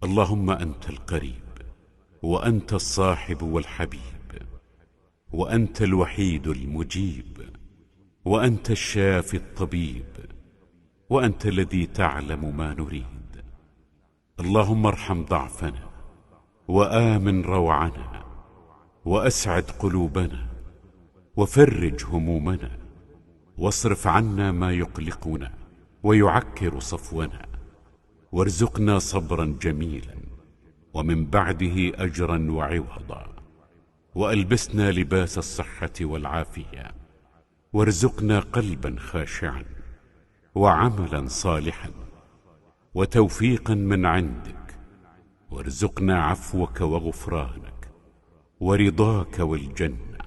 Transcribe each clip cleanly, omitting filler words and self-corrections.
اللهم أنت القريب، وأنت الصاحب والحبيب، وأنت الوحيد المجيب، وأنت الشافي الطبيب، وأنت الذي تعلم ما نريد. اللهم ارحم ضعفنا، وآمن روعنا، وأسعد قلوبنا، وفرج همومنا، واصرف عنا ما يقلقنا ويعكر صفونا، وارزقنا صبرا جميلا ومن بعده أجرا وعوضا، وألبسنا لباس الصحة والعافية، وارزقنا قلبا خاشعا، وعملا صالحا، وتوفيقا من عندك، وارزقنا عفوك وغفرانك ورضاك والجنة.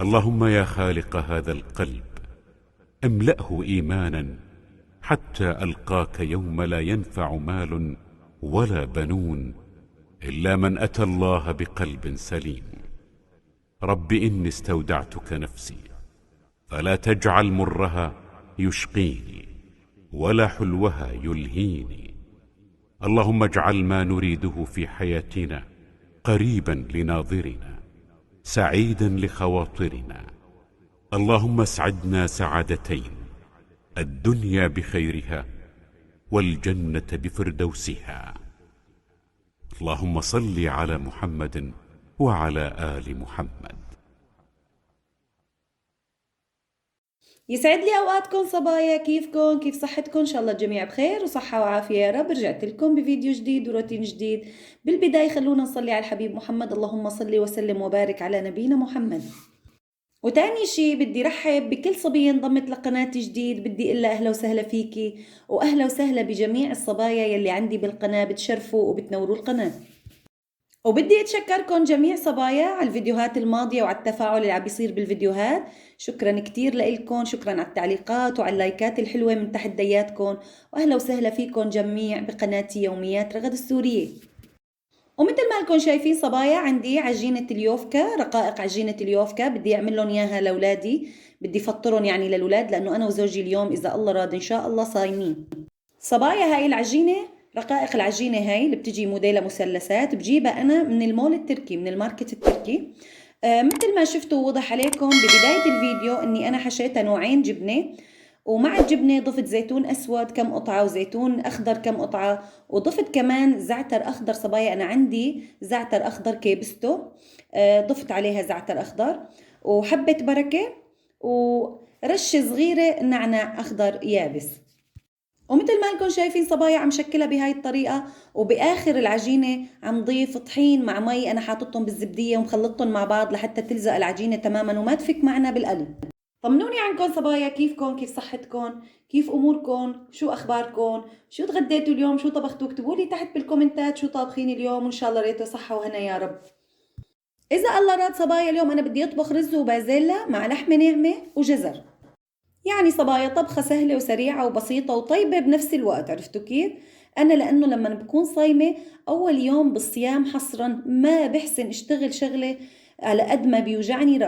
اللهم يا خالق هذا القلب املأه إيمانا حتى ألقاك يوم لا ينفع مال ولا بنون إلا من أتى الله بقلب سليم. رب إني استودعتك نفسي فلا تجعل مرها يشقيني ولا حلوها يلهيني. اللهم اجعل ما نريده في حياتنا قريبا لناظرنا، سعيدا لخواطرنا. اللهم اسعدنا سعادتين، الدنيا بخيرها والجنة بفردوسها. اللهم صل على محمد وعلى آل محمد. يسعد لي اوقاتكم صبايا، كيفكم؟ كيف صحتكم؟ ان شاء الله الجميع بخير وصحة وعافية يا رب. رجعت لكم بفيديو جديد وروتين جديد. بالبداية خلونا نصلي على الحبيب محمد، اللهم صل وسلم وبارك على نبينا محمد. وتاني شي بدي رحب بكل صبية انضمت لقناتي جديد، بدي اقول لها اهلا وسهلا فيكي، واهلا وسهلا بجميع الصبايا يلي عندي بالقناة، بتشرفوا وبتنوروا القناة. وبدي اتشكركم جميع صبايا على الفيديوهات الماضية وعلى التفاعل اللي عم بيصير بالفيديوهات. شكرا كتير لإلكم، شكرا على التعليقات وعلى اللايكات الحلوة من تحت دياتكم، واهلا وسهلا فيكم جميع بقناتي يوميات رغد السورية. ومثل ما لكم شايفين صبايا، عندي عجينة اليوفكا، رقائق عجينة اليوفكا بدي اعمل لهم اياها لاولادي، بدي فطرهم يعني للاولاد، لانه انا وزوجي اليوم اذا الله راد ان شاء الله صايمين. صبايا هاي العجينة، رقائق العجينة هاي اللي بتجي موديلها مثلثات، بجيبها أنا من المول التركي، من الماركت التركي. مثل ما شفتوا ووضح عليكم ببداية الفيديو أني أنا حشيتها نوعين جبنة، ومع الجبنة ضفت زيتون أسود كم قطعة وزيتون أخضر كم قطعة، وضفت كمان زعتر أخضر. صبايا أنا عندي زعتر أخضر كيبسته، ضفت عليها زعتر أخضر وحبة بركة ورشة صغيرة نعناع أخضر يابس. ومثل ما انكم شايفين صبايا عم شكلها بهاي الطريقة، وبآخر العجينة عم ضيف طحين مع مي، أنا حاططهم بالزبدية ومخلطهم مع بعض لحتى تلزق العجينة تماما وما تفك معنا بالقلي. طمنوني عنكم صبايا، كيفكم؟ كيف صحتكم؟ كيف أموركم؟ شو أخباركم؟ شو تغديتوا اليوم؟ شو طبختوا؟ اكتبوا لي تحت بالكومنتات شو طابخين اليوم، وإن شاء الله ريتوا صحة وهنا يا رب. إذا الله راد صبايا اليوم أنا بدي أطبخ رز وبازيلا مع لحمة ناعمة وجزر، يعني صبايا طبخة سهلة وسريعة وبسيطة وطيبة بنفس الوقت. عرفتوا كيف؟ أنا لأنه لما بكون صايمة أول يوم بالصيام حصرا ما بحسن اشتغل شغلة، على قد ما بيوجعني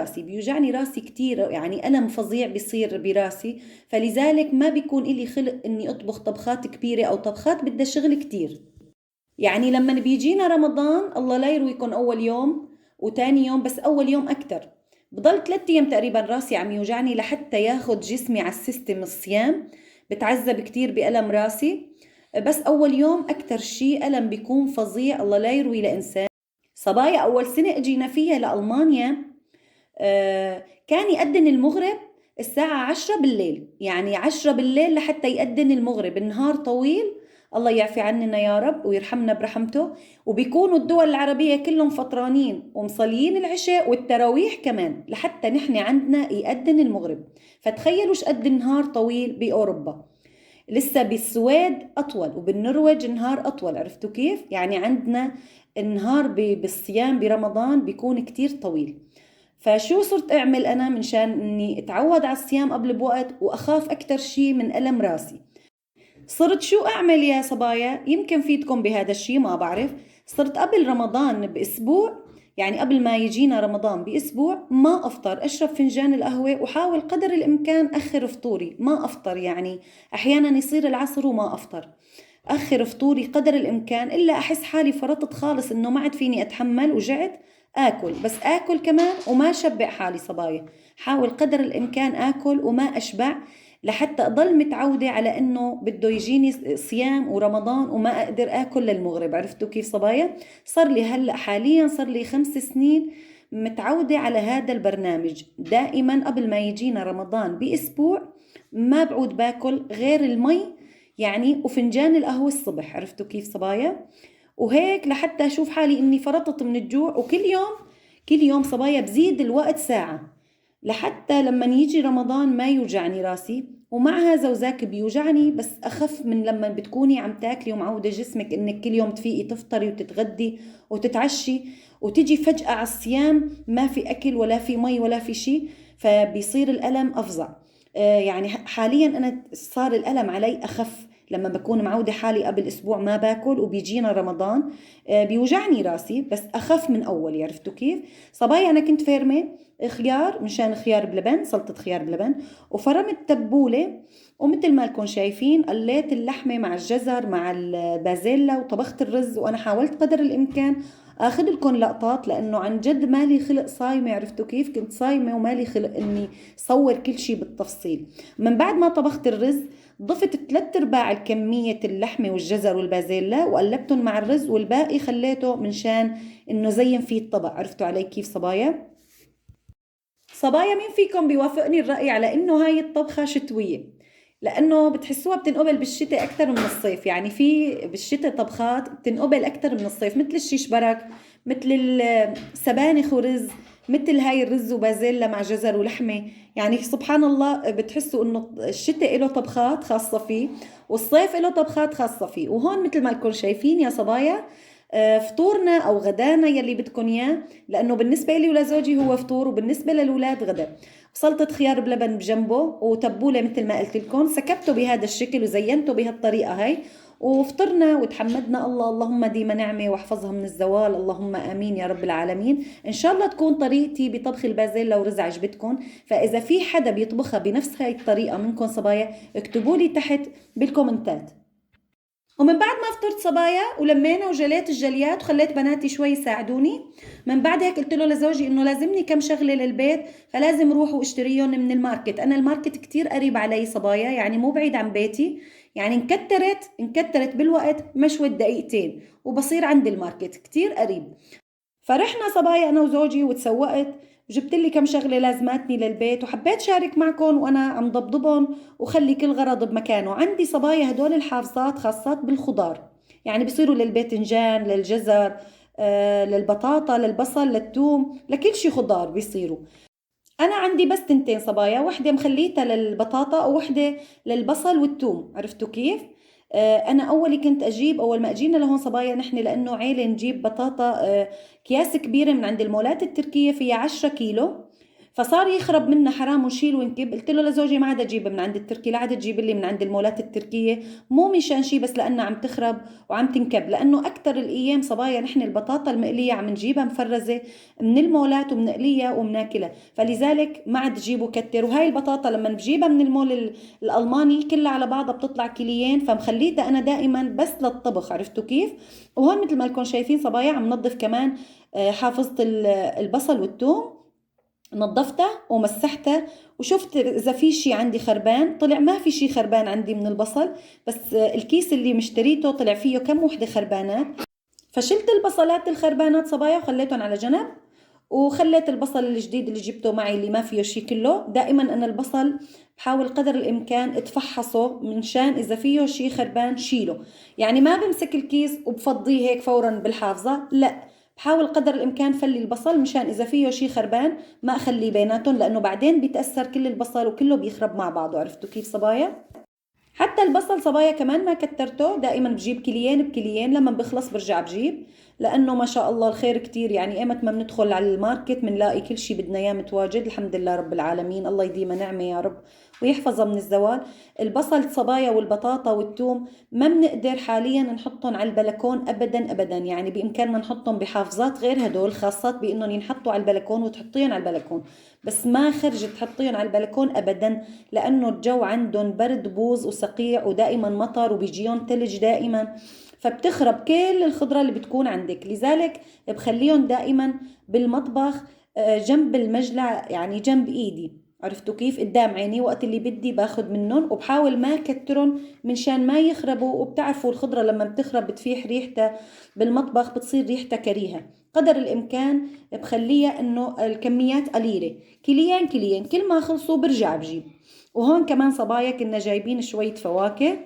راسي كتير، يعني ألم فظيع بيصير براسي، فلذلك ما بيكون إلي خلق إني أطبخ طبخات كبيرة أو طبخات بدها شغل كتير. يعني لما بيجينا رمضان الله لا يرويكم أول يوم وتاني يوم، بس أول يوم أكتر، بضل 3 أيام تقريبا راسي عم يوجعني لحتى ياخد جسمي على السيستم الصيام، بتعذب كتير بألم راسي، بس أول يوم أكتر شي ألم بيكون فظيع، الله لا يروي لإنسان. صبايا أول سنة أجينا فيها لألمانيا كان يأذن المغرب الساعة 10 بالليل، يعني 10 بالليل لحتى يأذن المغرب، النهار طويل، الله يعفي عننا يا رب ويرحمنا برحمته. وبيكونوا الدول العربية كلهم فطرانين ومصليين العشاء والتراويح كمان لحتى نحن عندنا يأذن المغرب، فتخيلوا قد النهار طويل بأوروبا. لسه بالسويد أطول وبالنرويج النهار أطول. عرفتوا كيف؟ يعني عندنا النهار بالصيام برمضان بيكون كتير طويل. فشو صرت أعمل أنا منشان أني أتعود على الصيام قبل بوقت وأخاف أكتر شي من ألم راسي؟ صرت شو أعمل يا صبايا؟ يمكن فيدكم بهذا الشي ما بعرف. صرت قبل رمضان بأسبوع، يعني قبل ما يجينا رمضان بأسبوع ما أفطر، أشرب فنجان القهوة وحاول قدر الإمكان أخر فطوري، ما أفطر، يعني أحيانا يصير العصر وما أفطر. أخر فطوري قدر الإمكان، إلا أحس حالي فرطت خالص إنه ما عاد فيني أتحمل وجعت آكل، بس آكل كمان وما شبع حالي صبايا. حاول قدر الإمكان آكل وما أشبع لحتى أضل متعودة على إنه بده يجيني صيام ورمضان وما أقدر آكل للمغرب. عرفتوا كيف صبايا؟ صار لي هلأ حاليا صار لي 5 سنين متعودة على هذا البرنامج. دائما قبل ما يجينا رمضان بأسبوع ما بعود باكل غير المي يعني وفنجان القهوة الصبح. عرفتوا كيف صبايا؟ وهيك لحتى أشوف حالي إني فرطت من الجوع. كل يوم صبايا بزيد الوقت ساعة لحتى لما يجي رمضان ما يوجعني راسي، ومعها زوزاك بيوجعني بس أخف من لما بتكوني عم تاكلي ومعودة جسمك إنك كل يوم تفيقي تفطري وتتغدي وتتعشي، وتجي فجأة على الصيام ما في أكل ولا في مي ولا في شيء، فبيصير الألم أفظع. يعني حاليا أنا صار الألم علي أخف لما بكون معودة حالي قبل أسبوع ما باكل وبيجينا رمضان. بيوجعني راسي بس أخف من أول. عرفتوا كيف صبايا؟ أنا كنت فارمة خيار، مشان خيار بلبن، سلطة خيار بلبن، وفرمت تبولة، ومثل ما لكم شايفين قليت اللحمة مع الجزر مع البازيلا وطبخت الرز. وأنا حاولت قدر الإمكان اخذ لكم لقطات لانه عن جد مالي خلق صايمه. عرفتوا كيف؟ كنت صايمه ومالي خلق اني صور كل شيء بالتفصيل. من بعد ما طبخت الرز ضفت 3/4 الكميه اللحمه والجزر والبازيلا وقلبتهم مع الرز، والباقي خليته منشان انه زين فيه الطبق. عرفتوا علي كيف صبايا؟ صبايا مين فيكم بيوافقني الرأي على انه هاي الطبخه شتويه؟ لانه بتحسوها بتنقبل بالشتاء اكثر من الصيف. يعني في بالشتاء طبخات بتنقبل اكثر من الصيف، مثل الشيش برك، مثل السبانخ ورز، مثل هاي الرز وبازيلا مع جزر ولحمه. يعني سبحان الله بتحسوا انه الشتاء له طبخات خاصه فيه والصيف له طبخات خاصه فيه. وهون مثل ما لكم شايفين يا صبايا فطورنا او غدانا يلي بدكم اياه، لانه بالنسبه لي ولزوجي هو فطور وبالنسبه للاولاد غدا. سلطة خيار بلبن بجنبه وتبولة مثل ما قلت لكم، سكبته بهذا الشكل وزينته بهالطريقة هاي، وفطرنا وتحمدنا الله. اللهم ديما نعمة واحفظها من الزوال، اللهم آمين يا رب العالمين. إن شاء الله تكون طريقتي بطبخ البازيلا ورز عجبتكم. فإذا في حدا بيطبخها بنفس هاي الطريقة منكم صبايا اكتبوا لي تحت بالكومنتات. ومن بعد ما فطرت صبايا ولمينا وجليت الجليات وخليت بناتي شوي يساعدوني، من بعد هيك قلت له لزوجي انه لازمني كم شغله للبيت فلازم روح واشتريهم من الماركت. انا الماركت كتير قريب علي صبايا، يعني مو بعيد عن بيتي، يعني انكترت بالوقت مشوة دقيقتين وبصير عند الماركت كتير قريب. فرحنا صبايا انا وزوجي وتسوقت وجبت لي كم شغله لازماتني للبيت، وحبيت شارك معكم وانا عم ضبضبهم وخلي كل غرض بمكانه. عندي صبايا هدول الحافظات خاصات بالخضار، يعني بصيروا للباذنجان، للجزر، للبطاطا، للبصل، للثوم، لكل شي خضار بيصيروا. انا عندي بس تنتين صبايا، وحده مخليتها للبطاطا ووحده للبصل والثوم. عرفتوا كيف؟ انا اول ما اجينا لهون صبايا نحن لانه عيله نجيب بطاطا اكياس كبيره من عند المولات التركيه فيها 10 كيلو، فصار يخرب منا حرام ونشيل ونكب. قلت له لزوجي ما عاد اجيب من عند التركي، لا عاد تجيب لي من عند المولات التركيه، مو مشان شي بس لانها عم تخرب وعم تنكب. لانه اكثر الايام صبايا نحن البطاطا المقليه عم نجيبها مفرزه من المولات وبنقليها وبناكلها، فلذلك ما عاد تجيبوا كتر. وهاي البطاطا لما بجيبها من المول الالماني كلها على بعضها بتطلع كيليين، فمخليتها انا دائما بس للطبخ. عرفتوا كيف؟ وهون مثل ما لكم شايفين صبايا عم نضف كمان حافظة البصل والثوم، نظفتها ومسحتها وشفت اذا في شيء عندي خربان. طلع ما في شيء خربان عندي من البصل، بس الكيس اللي مشتريته طلع فيه كم وحده خربانات، فشلت البصلات الخربانات صبايا وخليتهم على جنب، وخليت البصل الجديد اللي جبته معي اللي ما فيه شيء كله. دائما انا البصل بحاول قدر الامكان اتفحصه منشان اذا فيه شيء خربان شيله، يعني ما بمسك الكيس وبفضيه هيك فورا بالحافظه، لا بحاول قدر الامكان فلي البصل مشان اذا فيه شيء خربان ما اخليه بيناتهم، لانه بعدين بيتاثر كل البصل وكله بيخرب مع بعضه. عرفتوا كيف صبايا؟ حتى البصل صبايا كمان ما كترته، دائما بجيب كيلين بكيلين، لما بخلص برجع بجيب لأنه ما شاء الله الخير كتير، يعني ايمت ما بندخل على الماركت بنلاقي كل شي بدنا اياه متواجد. الحمد لله رب العالمين، الله يديمها نعمة يا رب ويحفظها من الزوال. البصل صبايا والبطاطا والثوم ما بنقدر حاليا نحطهم على البلكون ابدا ابدا، يعني بامكاننا نحطهم بحافظات غير هدول خاصات بانهم ينحطوا على البلكون وتحطيهم على البلكون، بس ما خرج تحطيهم على البلكون ابدا، لانه الجو عندهم برد بوز وصقيع ودائما مطر وبيجيهم ثلج دائما، فبتخرب كل الخضرة اللي بتكون عندك. لذلك بخليهم دائما بالمطبخ جنب المجلة، يعني جنب ايدي، عرفتوا كيف؟ قدام عيني، وقت اللي بدي باخد منهم، وبحاول ما كترهم منشان ما يخربوا. وبتعرفوا الخضرة لما بتخرب بتفيح ريحتها بالمطبخ، بتصير ريحتها كريهة. قدر الامكان بخليها انه الكميات قليلة، كليين كل ما خلصوا برجع بجيب. وهون كمان صبايا كنا جايبين شوية فواكه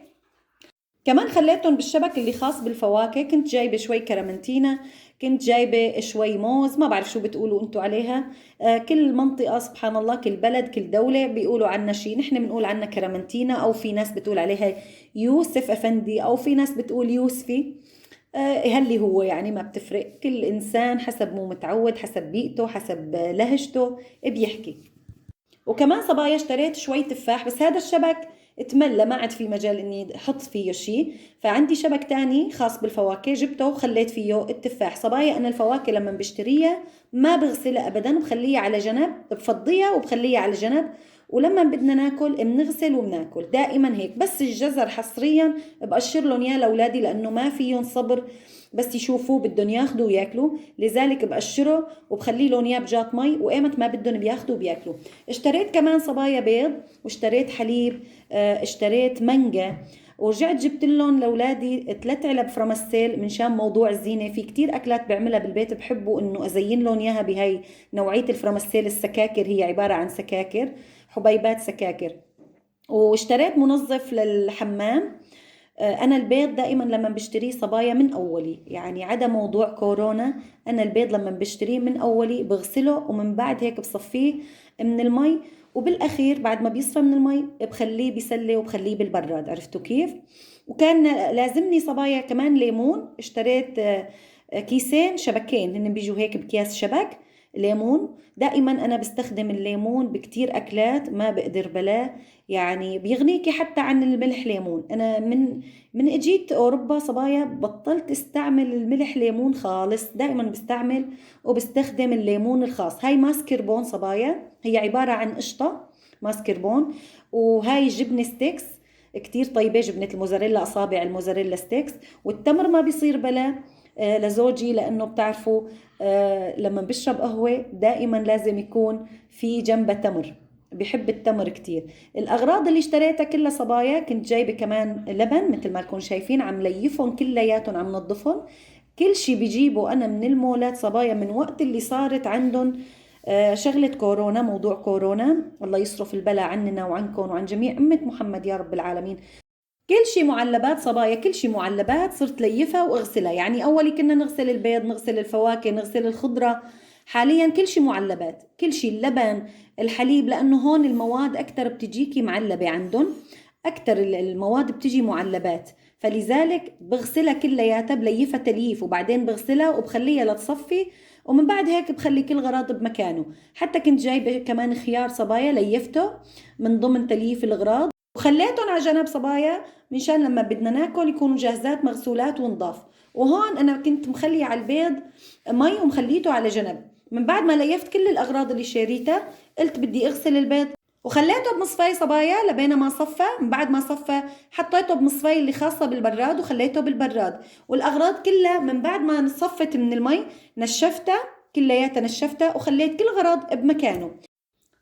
كمان خليتهم بالشبك اللي خاص بالفواكه. كنت جايبة شوي كرامنتينا، كنت جايبة شوي موز، ما بعرف شو بتقولوا انتوا عليها. كل منطقة سبحان الله، كل بلد كل دولة بيقولوا عنا شيء. نحن بنقول عنا كرامنتينا، او في ناس بتقول عليها يوسف افندي، او في ناس بتقول يوسفي. هل هو يعني ما بتفرق، كل انسان حسب مو متعود، حسب بيئته، حسب لهجته بيحكي. وكمان صبايا اشتريت شوي تفاح، بس هذا الشبك اتملى ما عاد في مجال اني احط فيه شيء، فعندي شبك تاني خاص بالفواكه جبته وخليت فيه التفاح. صبايا انا الفواكه لما بشتريها ما بغسلها ابدا، بخليها على جنب، بفضيها وبخليها على جنب، ولما بدنا ناكل بنغسل وبناكل دائما هيك. بس الجزر حصريا بقشر لهم اياه لاولادي، لانه ما فيهم صبر بس يشوفوه بدهم ياخذوا وياكلوا، لذلك بقشره وبخلي لهم اياه بجات مي، وايمت ما بدهم بياخذوا وبياكلوا. اشتريت كمان صبايا بيض، واشتريت حليب، اشتريت مانجا، ورجعت جبت لهم لاولادي 3 علب فرمستيل من شان موضوع الزينه. في كتير اكلات بعملها بالبيت بحبوا انه ازين لهم اياها بهي نوعيه الفرمستيل السكاكر، هي عباره عن سكاكر، حبيبات سكاكر. واشتريت منظف للحمام. أنا البيض دائما لما بشتريه صبايا من أولي، يعني عدا موضوع كورونا، أنا البيض لما بشتريه من أولي بغسله، ومن بعد هيك بصفيه من المي، وبالأخير بعد ما بيصفى من المي بخليه بسلة وبخليه بالبراد. عرفتوا كيف؟ وكان لازمني صبايا كمان ليمون، اشتريت كيسين شبكين، هن بيجوا هيك بكياس شبك ليمون. دائما أنا بستخدم الليمون بكتير أكلات، ما بقدر بلاه، يعني بيغنيكي حتى عن الملح ليمون. أنا من اجيت أوروبا صبايا بطلت استعمل الملح ليمون خالص، دائما بستعمل وبستخدم الليمون الخاص. هاي ماسكربون صبايا، هي عبارة عن قشطة ماسكربون. وهاي جبنة ستيكس كتير طيبة، جبنة الموزاريلا، أصابع الموزاريلا ستيكس. والتمر ما بيصير بلا لزوجي، لأنه بتعرفوا لما بشرب قهوة دائما لازم يكون في جنبه تمر، بحب التمر كتير. الأغراض اللي اشتريتها كلها صبايا، كنت جايبة كمان لبن مثل ما تكون شايفين، عم ليفهم كلياتهم، عم نظفهم. كل شي بجيبه أنا من المولات صبايا من وقت اللي صارت عندهم شغلة كورونا، موضوع كورونا، الله يصرف البلاء عننا وعنكم وعن جميع أمة محمد يا رب العالمين. كل شي معلبات صبايا، كل شي معلبات صرت ليفها واغسلها. يعني اولي كنا نغسل البيض، نغسل الفواكه، نغسل الخضرة، حاليا كل شي معلبات، كل شي اللبن، الحليب، لانه هون المواد اكتر بتجيكي معلبة عندهم، اكتر المواد بتجي معلبات، فلذلك بغسلها كلياتها، بليفها تلييف وبعدين بغسلها وبخليها لتصفي، ومن بعد هيك بخلي كل غراض بمكانه. حتى كنت جايبة كمان خيار صبايا ليفته من ضمن تلييف الغراض، وخليتهم على جنب صبايا منشان لما بدنا ناكل يكونوا جاهزات مغسولات ونضاف. وهون انا كنت مخليه على البيض مي ومخليته على جنب. من بعد ما ليفت كل الاغراض اللي شاريتها قلت بدي اغسل البيض، وخليته بمصفاي صبايا لبين ما صفى. من بعد ما صفى حطيته بمصفاي اللي خاصة بالبراد وخليته بالبراد. والاغراض كلها من بعد ما صفت من المي نشفتها كلياتها، نشفتها وخليت كل غرض بمكانه.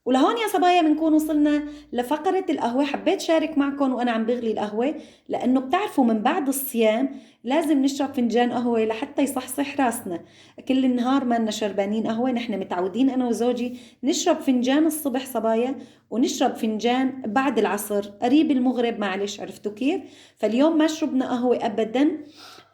ولهون يا صبايا بنكون وصلنا لفقرة القهوة. حبيت شارك معكم وأنا عم بغلي القهوة، لأنه بتعرفوا من بعد الصيام لازم نشرب فنجان قهوة لحتى يصحصح راسنا. كل النهار ما لنا شربانين قهوة، نحن متعودين أنا وزوجي نشرب فنجان الصبح صبايا، ونشرب فنجان بعد العصر قريب المغرب، معلش عرفتوا كيف؟ فاليوم ما شربنا قهوة أبداً.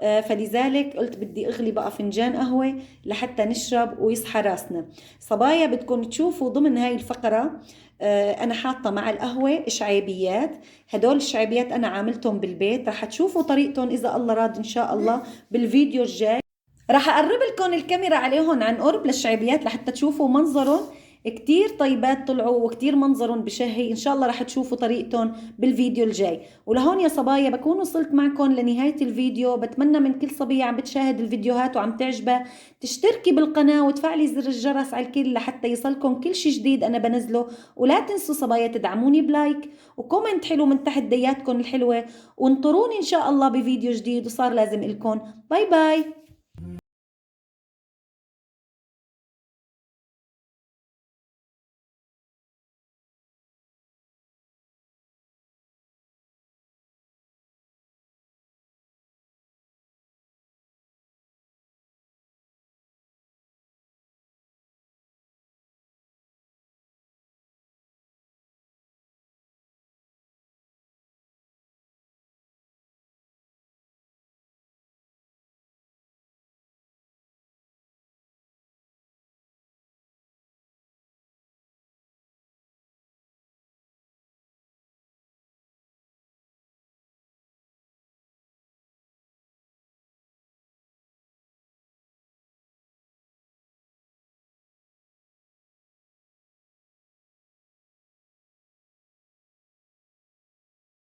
فلذلك قلت بدي اغلي بقى فنجان قهوة لحتى نشرب ويصحى راسنا. صبايا بدكم تشوفوا ضمن هاي الفقرة انا حاطة مع القهوة شعيبيات. هدول الشعيبيات انا عاملتهم بالبيت، رح تشوفوا طريقتهم اذا الله راد ان شاء الله بالفيديو الجاي. راح اقرب لكم الكاميرا عليهم عن قرب للشعبيات لحتى تشوفوا منظرهم. كتير طيبات طلعوا وكتير منظرهم بشهي. ان شاء الله راح تشوفوا طريقتهم بالفيديو الجاي. ولهون يا صبايا بكون وصلت معكم لنهاية الفيديو. بتمنى من كل صبية عم بتشاهد الفيديوهات وعم تعجبها تشتركي بالقناة وتفعلي زر الجرس على الكل لحتى يصلكم كل شي جديد انا بنزله. ولا تنسوا صبايا تدعموني بلايك وكومنت حلو من تحت دياتكم الحلوة. وانطروني ان شاء الله بفيديو جديد وصار لازم لكم. باي باي.